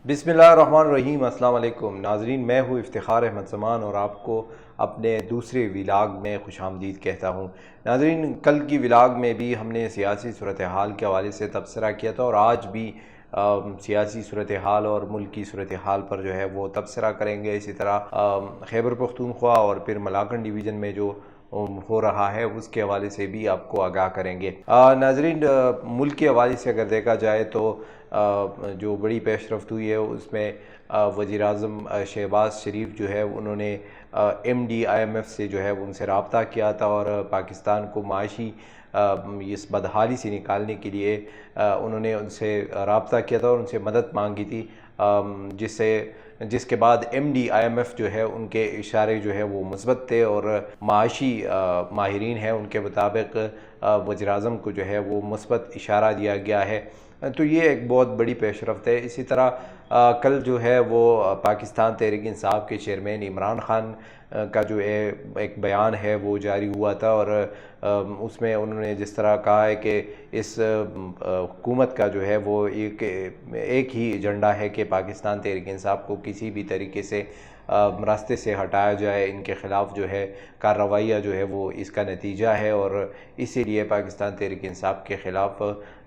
बिस्मिल्लाहिर्रहमानिर्रहीम। अस्सलाम वालेकुम नाजरीन, मैं हूँ इफ्तिखार अहमद ज़मान और आपको अपने दूसरे व्लॉग में खुशामदीद कहता हूँ। नाजरीन, कल की व्लॉग में भी हमने सियासी सूरत हाल के हवाले से तबसरा किया था और आज भी सियासी सूरत हाल और मुल्क की सूरत हाल पर जो है वो तबसरा करेंगे। इसी तरह खैबर पख्तूनख्वा और फिर मलाकन डिवीज़न में जो हो रहा है उसके हवाले से भी आपको आगाह करेंगे। नाजरीन, मुल्क के हवाले से अगर देखा जाए तो जो बड़ी पेशरफ्त हुई है उसमें वज़ीर-ए-आज़म शहबाज शरीफ जो है उन्होंने MD-IMF से जो है उनसे रब्ता किया था और पाकिस्तान को माशी इस बदहाली से निकालने के लिए उन्होंने उनसे रब्ता किया था और उनसे मदद मांगी थी, जिसके बाद MD-IMF जो है उनके इशारे जो है वो मुस्बत थे और माशी माहिरीन हैं उनके मुताबिक वज़ीर-ए-आज़म को जो है वो मुस्बत इशारा दिया गया है। तो ये एक बहुत बड़ी पेशरफ्त है। इसी तरह कल जो है वो पाकिस्तान तहरीक इंसाफ के चेयरमैन इमरान खान का जो है एक बयान है वो जारी हुआ था और उसमें उन्होंने जिस तरह कहा है कि इस हुकूमत का जो है वो एक ही एजेंडा है कि पाकिस्तान तहरीक इंसाफ को किसी भी तरीके से रास्ते से हटाया जाए, इनके ख़िलाफ़ जो है कार्रवाइयाँ जो है वो इसका नतीजा है और इसीलिए पाकिस्तान तहरीक इंसाफ के ख़िलाफ़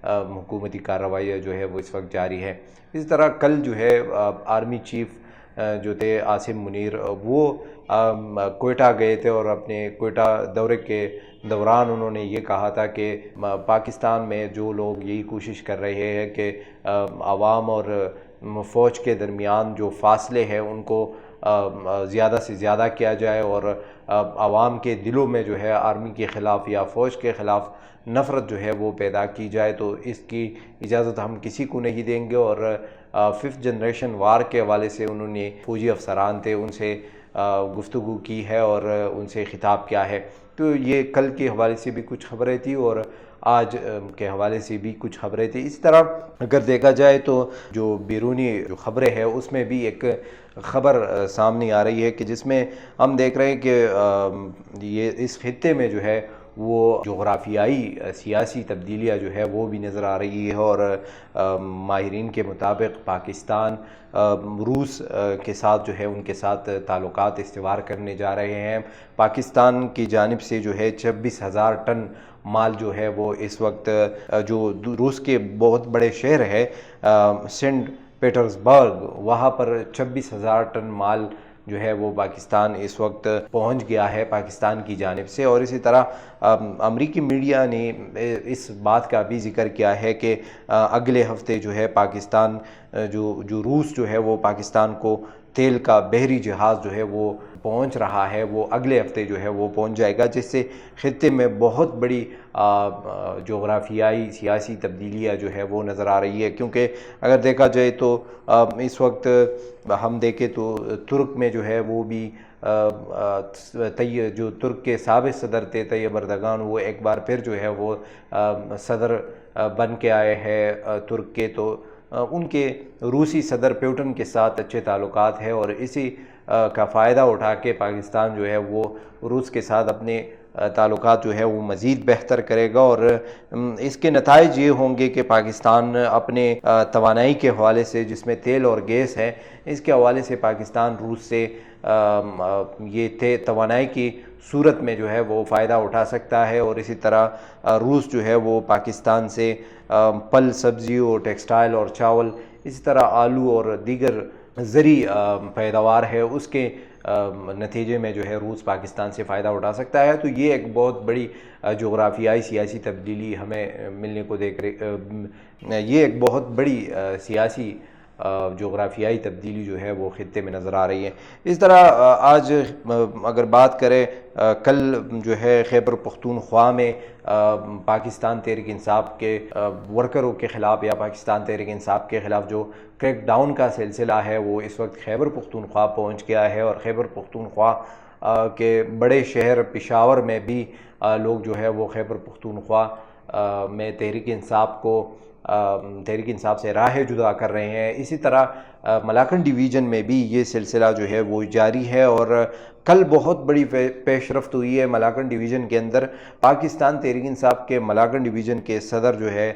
हुकूमती कार्रवाइयाँ जो है वो इस वक्त जारी है। इस तरह कल जो है आर्मी चीफ़ जो थे आसिम मुनीर वो कोयटा गए थे और अपने कोयटा दौरे के दौरान उन्होंने ये कहा था कि पाकिस्तान में जो लोग यही कोशिश कर रहे हैं कि आवाम और फ़ौज के दरमियान जो फासले हैं उनको ज़्यादा से ज़्यादा किया जाए और आवाम के दिलों में जो है आर्मी के ख़िलाफ़ या फ़ौज के ख़िलाफ़ नफ़रत जो है वो पैदा की जाए, तो इसकी इजाज़त हम किसी को नहीं देंगे। और 5th जनरेशन वार के हवाले से उन्होंने फ़ौजी अफसरान थे उनसे गुफ्तगू की है और उनसे ख़िताब किया है। तो ये कल के हवाले से भी कुछ ख़बरें थी और आज के हवाले से भी कुछ ख़बरें थी। इस तरह अगर देखा जाए तो जो बैरूनी जो ख़बरें हैं उसमें भी एक ख़बर सामने आ रही है कि जिसमें हम देख रहे हैं कि ये इस खित्ते में जो है वो जोग्राफियाई सियासी तब्दीलियाँ जो है वो भी नज़र आ रही है और माहिरीन के मुताबिक पाकिस्तान रूस के साथ जो है उनके साथ ताल्लुकात इस्तिवार करने जा रहे हैं। पाकिस्तान की जानिब से जो है 26,000 टन माल जो है वो इस वक्त जो रूस के बहुत बड़े शहर है सेंट पीटर्सबर्ग, वहाँ पर 26,000 टन माल जो है वो पाकिस्तान इस वक्त पहुंच गया है पाकिस्तान की जानिब से। और इसी तरह अमरीकी मीडिया ने इस बात का भी जिक्र किया है कि अगले हफ्ते जो है पाकिस्तान जो रूस जो है वो पाकिस्तान को तेल का बहरी जहाज़ जो है वो पहुंच रहा है, वो अगले हफ्ते जो है वो पहुंच जाएगा, जिससे खित्ते में बहुत बड़ी जोग्राफियाई सियासी तब्दीलियाँ जो है वो नज़र आ रही है। क्योंकि अगर देखा जाए तो इस वक्त हम देखें तो तुर्क में जो है वो भी जो तुर्क के साबिक़ सदर थे तैयब अर्दगान, वो एक बार फिर जो है वो सदर बन के आए हैं तुर्क के। तो उनके रूसी सदर पुतिन के साथ अच्छे ताल्लुकात है और इसी का फ़ायदा उठा के पाकिस्तान जो है वो रूस के साथ अपने ताल्लुकात जो है वो मज़ीद बेहतर करेगा और इसके नताइज ये होंगे कि पाकिस्तान अपने तवानाई के हवाले से, जिसमें तेल और गैस है, इसके हवाले से पाकिस्तान रूस से ये तवानाई की सूरत में जो है वो फ़ायदा उठा सकता है। और इसी तरह रूस जो है वो पाकिस्तान से फल सब्ज़ी और टेक्सटाइल और चावल, इसी तरह आलू और दीगर ज़री पैदावार है उसके नतीजे में जो है रूस पाकिस्तान से फ़ायदा उठा सकता है। तो ये एक बहुत बड़ी जोग्राफियाई सियासी तब्दीली हमें मिलने को ये एक बहुत बड़ी सियासी जोग्राफियाई तब्दीली जो है वो खित्ते में नज़र आ रही है। इस तरह आज अगर बात करें कल जो है खैबर पख्तूनख्वा में पाकिस्तान तहरीक इंसाफ के वर्करों के ख़िलाफ़ या पाकिस्तान तहरीक इंसाफ के ख़िलाफ़ जो क्रैक डाउन का सिलसिला है वो इस वक्त खैबर पख्तूनख्वा पहुँच गया है और खैबर पख्तूनख्वा के बड़े शहर पेशावर में भी लोग जो है वो खैबर पख्तूनख्वा میں تحریک انصاف سے راہ جدا کر رہے ہیں۔ اسی طرح ملاکنڈ ڈویژن میں بھی یہ سلسلہ جو ہے وہ جاری ہے، اور کل بہت بڑی پیش رفت ہوئی ہے ملاکنڈ ڈویژن کے اندر۔ پاکستان تحریک انصاف کے ملاکنڈ ڈویژن کے صدر جو ہے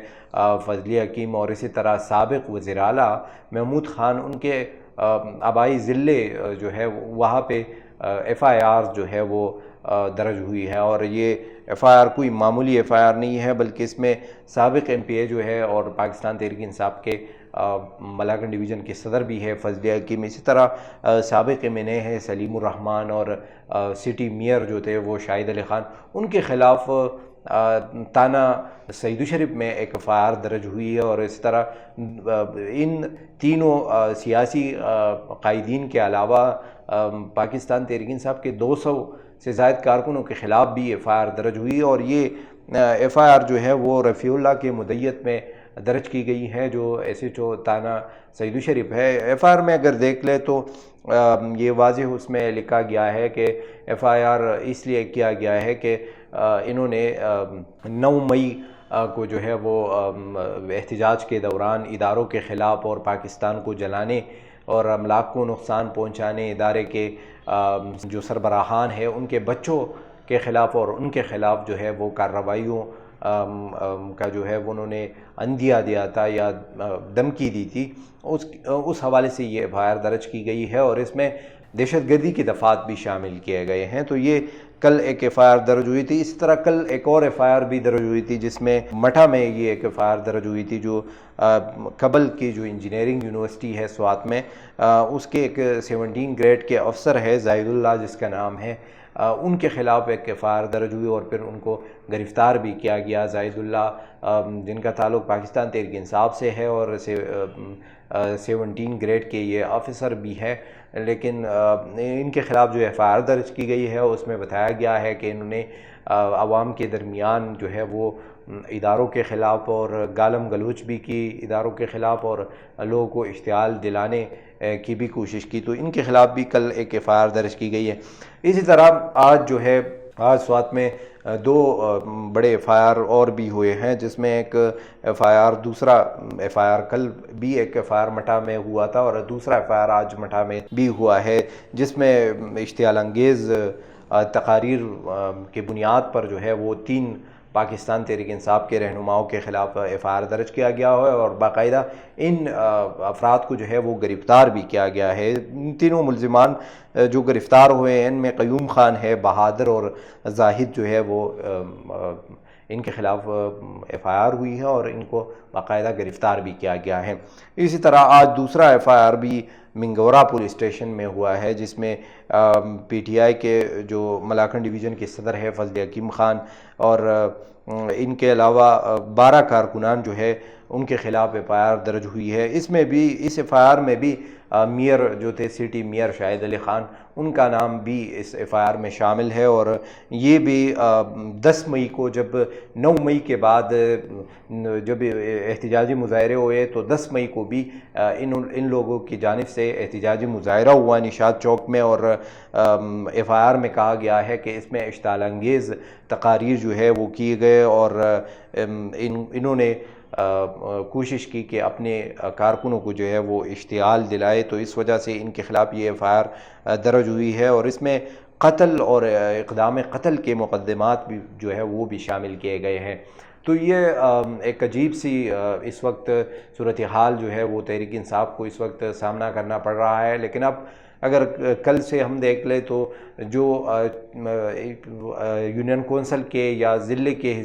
فضلیہ حکیم، اور اسی طرح سابق وزیر اعلیٰ محمود خان، ان کے آبائی ضلع جو ہے وہاں پہ ایف آئی آر جو ہے وہ درج ہوئی ہے، اور یہ ایف آئی آر کوئی معمولی ایف آئی آر نہیں ہے، بلکہ اس میں سابق ایم پی اے جو ہے اور پاکستان تحریک انصاف کے ملاکنڈ ڈویژن کے صدر بھی ہے فضلیہ حکیم، اسی طرح سابق ایم این اے ہے سلیم الرحمان، اور سٹی میئر جو تھے وہ شاہد علی خان، ان کے خلاف تانا سعید شریف میں ایک ایف آئی آر درج ہوئی ہے۔ اور اس طرح ان تینوں سیاسی قائدین کے علاوہ پاکستان تحریک انصاف کے 200 سے زائد کارکنوں کے خلاف بھی ایف آئی آر درج ہوئی، اور یہ ایف آئی آر جو ہے وہ رفیع اللہ کے مدیت میں درج کی گئی ہے، جو ایس ایچ او تانا سعید شریف ہے۔ ایف آئی آر میں اگر دیکھ لیں تو یہ واضح اس میں لکھا گیا ہے کہ ایف آئی آر اس لیے کیا گیا ہے کہ انہوں نے 9 مئی کو جو ہے وہ احتجاج کے دوران اداروں کے خلاف اور پاکستان کو جلانے اور املاک کو نقصان پہنچانے، ادارے کے جو سربراہان ہیں ان کے بچوں کے خلاف اور ان کے خلاف جو ہے وہ کارروائیوں کا جو ہے وہ انہوں نے عندیہ دیا تھا یا دھمکی دی تھی، اس حوالے سے یہ ایف آئی آر درج کی گئی ہے، اور اس میں دہشت گردی کے دفعات بھی شامل کیے گئے ہیں۔ تو یہ کل ایک ایف آئی آر درج ہوئی تھی۔ اسی طرح کل ایک اور ایف آئی آر بھی درج ہوئی تھی جس میں مٹھا میں یہ ایک ایف آئی آر درج ہوئی تھی، جو کبل کی جو انجینئرنگ یونیورسٹی ہے سوات میں، اس کے ایک 17 گریڈ کے افسر ہے زاہد اللہ جس کا نام ہے، ان کے خلاف ایک ایف آئی آر درج ہوئی اور پھر ان کو گرفتار بھی کیا گیا۔ زاہد اللہ جن کا تعلق پاکستان تحریک انصاف سے ہے اور 17 گریڈ کے یہ آفیسر بھی ہے، لیکن ان کے خلاف جو ایف آئی آر درج کی گئی ہے اس میں بتایا گیا ہے کہ انہوں نے عوام کے درمیان جو ہے وہ اداروں کے خلاف اور گالم گلوچ بھی کی اداروں کے خلاف، اور لوگوں کو اشتعال دلانے کی بھی کوشش کی، تو ان کے خلاف بھی کل ایک ایف آئی آر درج کی گئی ہے۔ اسی طرح آج سوات میں 2 بڑے ایف آئی آر اور بھی ہوئے ہیں، جس میں ایک ایف آئی آر دوسرا ایف آئی آر کل بھی ایک ایف آئی آر مٹھا میں ہوا تھا، اور دوسرا ایف آئی آر آج مٹھا میں بھی ہوا ہے، جس میں اشتعال انگیز تقاریر کی بنیاد پر جو ہے وہ 3 پاکستان تحریک انصاف کے رہنماؤں کے خلاف ایف آئی آر درج کیا گیا ہے، اور باقاعدہ ان افراد کو جو ہے وہ گرفتار بھی کیا گیا ہے۔ ان تینوں ملزمان جو گرفتار ہوئے ہیں ان میں قیوم خان ہے، بہادر اور زاہد جو ہے وہ ان کے خلاف ایف آئی آر ہوئی ہے اور ان کو باقاعدہ گرفتار بھی کیا گیا ہے۔ اسی طرح آج دوسرا ایف آئی آر بھی منگورا پولیس اسٹیشن میں ہوا ہے، جس میں پی ٹی آئی کے جو ملاکنڈ ڈویژن کے صدر ہے فضلیہ حکیم خان اور ان کے علاوہ 12 کارکنان جو ہے ان کے خلاف ایف آئی آر درج ہوئی ہے۔ اس ایف آئی آر میں بھی میئر جو تھے سٹی میئر شاہد علی خان، ان کا نام بھی اس ایف آئی آر میں شامل ہے، اور یہ بھی 10 مئی کو جب 9 مئی کے بعد جب احتجاجی مظاہرے ہوئے تو 10 مئی کو بھی ان لوگوں کی جانب سے احتجاجی مظاہرہ ہوا نشاط چوک میں، اور ایف آئی آر میں کہا گیا ہے کہ اس میں اشتعال انگیز تقاریر جو ہے وہ کیے گئے، اور انہوں نے کوشش کی کہ اپنے کارکنوں کو جو ہے وہ اشتعال دلائے، تو اس وجہ سے ان کے خلاف یہ ایف آئی آر درج ہوئی ہے، اور اس میں قتل اور اقدام قتل کے مقدمات بھی جو ہے وہ بھی شامل کیے گئے ہیں۔ تو یہ ایک عجیب سی اس وقت صورتحال جو ہے وہ تحریک انصاف کو اس وقت سامنا کرنا پڑ رہا ہے، لیکن اب اگر کل سے ہم دیکھ لیں تو جو یونین کونسل کے یا ضلع کے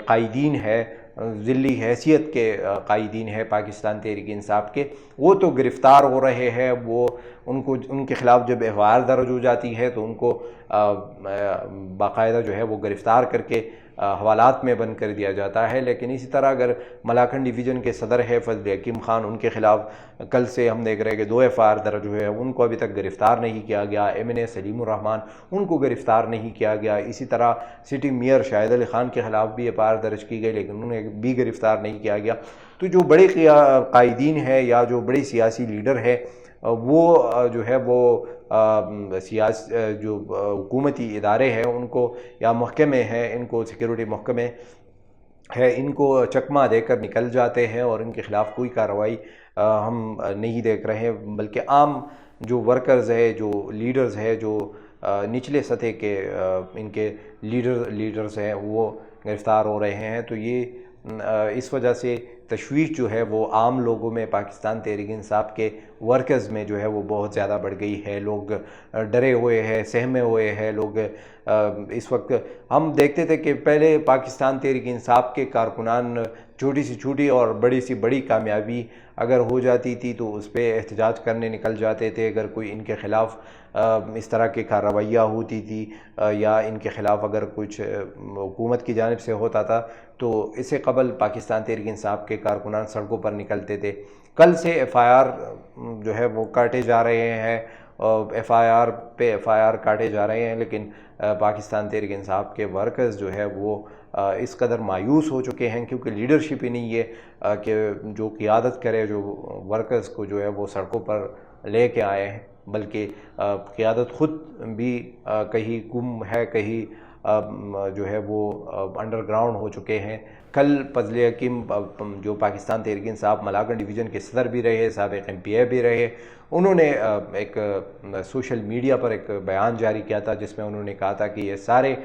قائدین ہے، ضلعی حیثیت کے قائدین ہیں پاکستان تحریک انصاف کے، وہ تو گرفتار ہو رہے ہیں، ان کے خلاف جب ایف آئی آر درج ہو جاتی ہے تو ان کو باقاعدہ جو ہے وہ گرفتار کر کے حوالات میں بند کر دیا جاتا ہے، لیکن اسی طرح اگر ملاکنڈ ڈویژن کے صدر ہے فضلیہ حکیم خان، ان کے خلاف کل سے ہم دیکھ رہے ہیں کہ 2 ایف آئی آر درج ہوئے ہیں، ان کو ابھی تک گرفتار نہیں کیا گیا۔ ایم این اے سلیم الرحمان، ان کو گرفتار نہیں کیا گیا۔ اسی طرح سٹی میئر شاہد علی خان کے خلاف بھی ایف آئی آر درج کی گئی لیکن انہیں بھی گرفتار نہیں کیا گیا۔ تو جو بڑے قائدین ہیں یا جو بڑے سیاسی لیڈر ہیں وہ جو ہے وہ جو حکومتی ادارے ہیں ان کو یا محکمے ہیں، ان کو سیکیورٹی محکمے ہے इनको चकमा देकर निकल जाते हैं और इनके ख़िलाफ़ कोई कार्रवाई हम नहीं देख रहे हैं, बल्कि आम जो वर्कर्स है, जो लीडर्स है, जो निचले सतह के इनके लीडर्स हैं वो गिरफ़्तार हो रहे हैं। तो ये इस वजह से तशवीश जो है वो आम लोगों में, पाकिस्तान तहरीक इंसाफ के वर्कर्स में जो है वो बहुत ज़्यादा बढ़ गई है। लोग डरे हुए हैं, सहमे हुए हैं। लोग इस वक्त हम देखते थे कि पहले पाकिस्तान तहरीक इंसाफ के कारकुनान छोटी सी छोटी और बड़ी सी बड़ी कामयाबी अगर हो जाती थी तो उस पर एहतजाज करने निकल जाते थे। अगर कोई इनके ख़िलाफ़ इस तरह की कार्रवाइयाँ होती थी या इनके ख़िलाफ़ अगर कुछ हुकूमत की जानिब से होता था तो इससे कबल पाकिस्तान तहरीक इंसाफ के कारकुनान सड़कों पर निकलते थे। कल से FIR जो है वो काटे जा रहे हैं, FIR पे FIR काटे जा रहे हैं, लेकिन पाकिस्तान तहरीक इंसाफ के वर्कर्स जो है वो इस कदर मायूस हो चुके हैं, क्योंकि लीडरशिप ही नहीं है कि जो क़ियादत करे, जो वर्कर्स को जो है वो सड़कों पर ले के आए हैं, बल्कि क़ियादत ख़ुद भी कहीं गुम है, कहीं जो है वो अंडरग्राउंड हो चुके हैं। कल फजल हकीम जो पाकिस्तान तहरीक इंसाफ मलाकन डिवीज़न के सदर भी रहे, साबिक़ MPA भी रहे, उन्होंने एक सोशल मीडिया पर एक बयान जारी किया था जिसमें उन्होंने कहा था कि ये सारे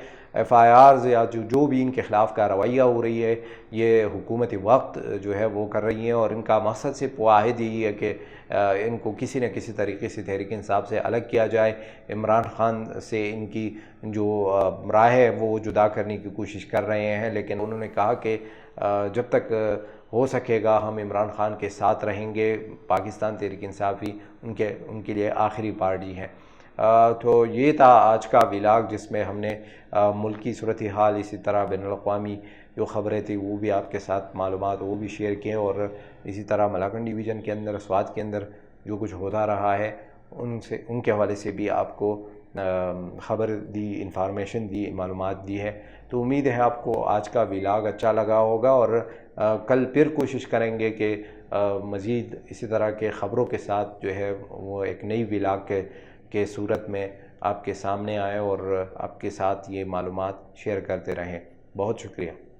FIRs या जो भी इनके ख़िलाफ़ कार्रवाइयाँ हो रही है ये हुकूमती वक्त जो है वो कर रही हैं, और इनका मकसद सिर्फ वाहिद यही है कि इनको किसी न किसी तरीके से तहरीक इंसाफ से अलग किया जाए। इमरान ख़ान से इनकी जो राह है वो जुदा करने की कोशिश कर रहे हैं, लेकिन उन्होंने कहा कि जब तक हो सकेगा हम इमरान ख़ान के साथ रहेंगे। पाकिस्तान तहरीक इंसाफ ही उनके लिए आखिरी पार्टी है। तो ये था आज का व्लॉग जिसमें हमने मुल्की सूरत हाल, इसी तरह बैनुल-अक़वामी जो ख़बरें थी वो भी आपके साथ मालूमात वो भी शेयर किए, और इसी तरह मलाकन डिवीज़न के अंदर, स्वात के अंदर जो कुछ होता रहा है उनके हवाले से भी आपको ख़बर दी, इंफॉर्मेशन दी, मालूमात दी है। तो उम्मीद है आपको आज का व्लॉग अच्छा लगा होगा, और कल फिर कोशिश करेंगे कि मज़ीद इसी तरह के ख़बरों के साथ जो है वो एक नई व्लॉग के सूरत में आपके सामने आए और आपके साथ ये मालूमात शेयर करते रहें। बहुत शुक्रिया।